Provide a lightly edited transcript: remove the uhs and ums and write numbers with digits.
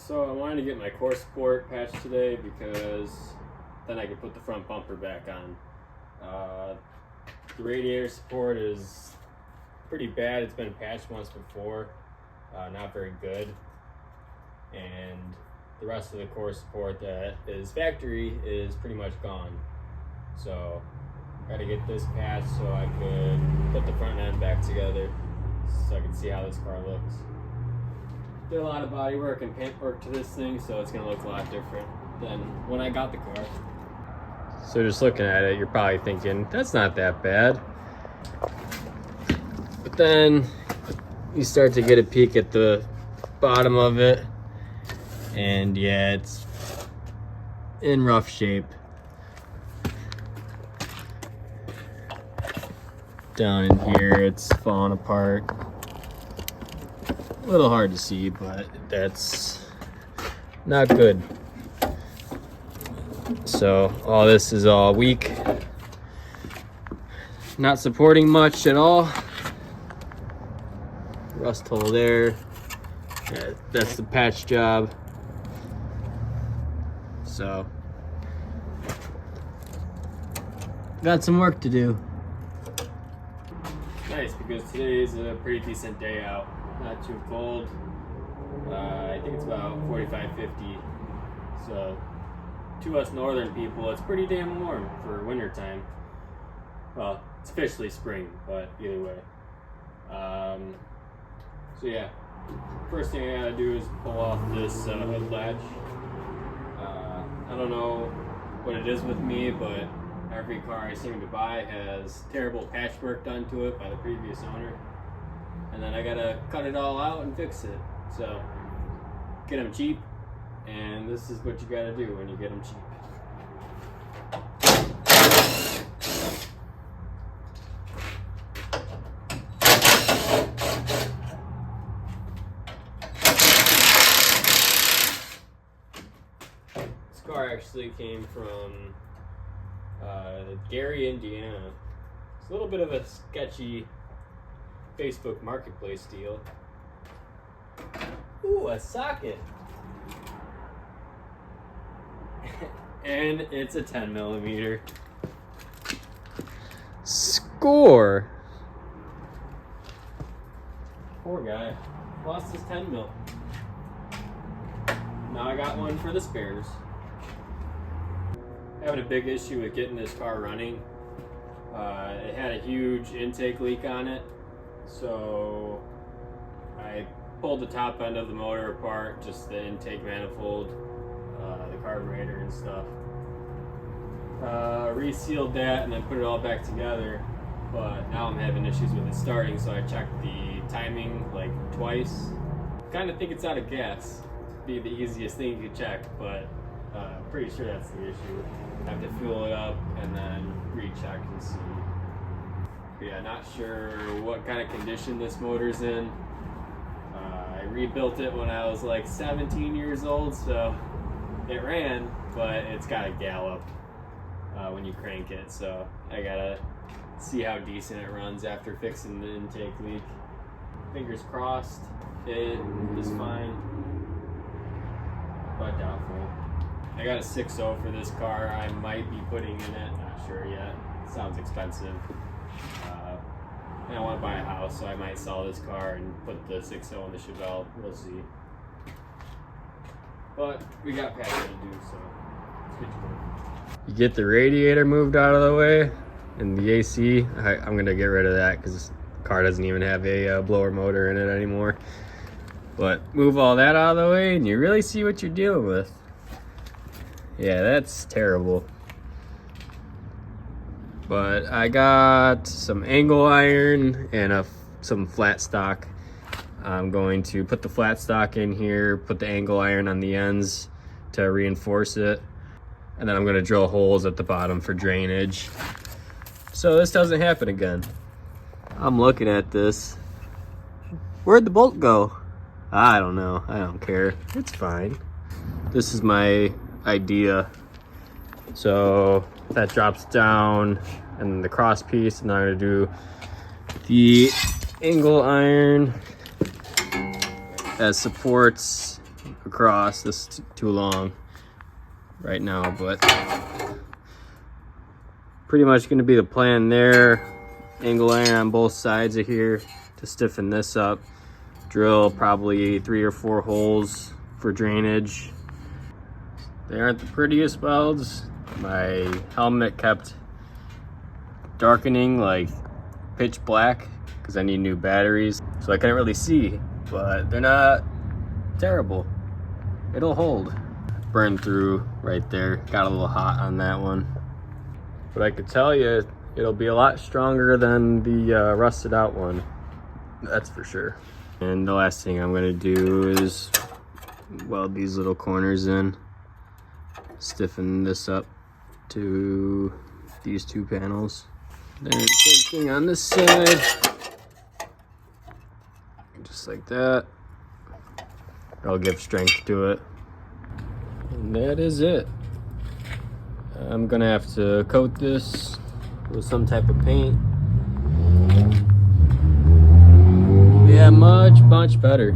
So I wanted to get my core support patched today because then I could put the front bumper back on. The radiator support is pretty bad. It's been patched once before, not very good. And the rest of the core support that is factory is pretty much gone. So got to get this patched so I could put the front end back together so I can see how this car looks. Did a lot of body work and paint work to this thing, so it's gonna look a lot different than when I got the car. So just looking at it, you're probably thinking, that's not that bad. But then you start to get a peek at the bottom of it, and yeah, it's in rough shape. Down in here, it's falling apart. A little hard to see, but that's not good. So all this is all weak, not supporting much at all. Rust hole there. Yeah, that's the patch job. So got some work to do. Nice, because today is a pretty decent day out. Not too cold. I think it's about 45, 50. So to us northern people, it's pretty damn warm for winter time. Well, it's officially spring, but either way. So yeah, first thing I gotta do is pull off this hood latch. I don't know what it is with me, but every car I seem to buy has terrible patchwork done to it by the previous owner. And then I gotta cut it all out and fix it. So, get them cheap, and this is what you gotta do when you get them cheap. This car actually came from Gary, Indiana. It's a little bit of a sketchy Facebook marketplace deal. Ooh, a socket. And it's a 10mm. Score. Poor guy. Lost his 10mm. Now I got one for the spares. Having a big issue with getting this car running. It had a huge intake leak on it. So I pulled the top end of the motor apart, just the intake manifold, the carburetor and stuff. Resealed that and then put it all back together. But now I'm having issues with it starting, so I checked the timing like twice. Kind of think it's out of gas. Be the easiest thing you could check, but pretty sure that's the issue. Have to fuel it up and then recheck and see. Yeah, not sure what kind of condition this motor's in. I rebuilt it when I was like 17 years old, so it ran, but it's got a gallop when you crank it, so I gotta see how decent it runs after fixing the intake leak. Fingers crossed, it is fine, but doubtful. I got a 6.0 for this car. I might be putting in it, not sure yet. It sounds expensive. And I want to buy a house, so I might sell this car and put the 6.0 in the Chevelle. We'll see. But we got patching to do, so let's get to work. You get the radiator moved out of the way, and the AC. I'm gonna get rid of that because this car doesn't even have a blower motor in it anymore. But move all that out of the way, and you really see what you're dealing with. Yeah, that's terrible. But I got some angle iron and some flat stock. I'm going to put the flat stock in here, put the angle iron on the ends to reinforce it. And then I'm gonna drill holes at the bottom for drainage, so this doesn't happen again. I'm looking at this. Where'd the bolt go? I don't know, I don't care, it's fine. This is my idea. So that drops down and the cross piece, and I'm gonna do the angle iron that supports across. This is too long right now, but pretty much going to be the plan there. Angle iron on both sides of here to stiffen this up. Drill probably 3 or 4 holes for drainage. They aren't the prettiest welds. My helmet kept darkening like pitch black because I need new batteries, so I couldn't really see, but they're not terrible. It'll hold. Burned through right there. Got a little hot on that one, but I could tell you it'll be a lot stronger than the rusted out one, that's for sure. And the last thing I'm gonna do is weld these little corners in, stiffen this up to these 2 panels. Then same thing on this side, just like that. I'll give strength to it. And that is it. I'm gonna have to coat this with some type of paint. Yeah, much better.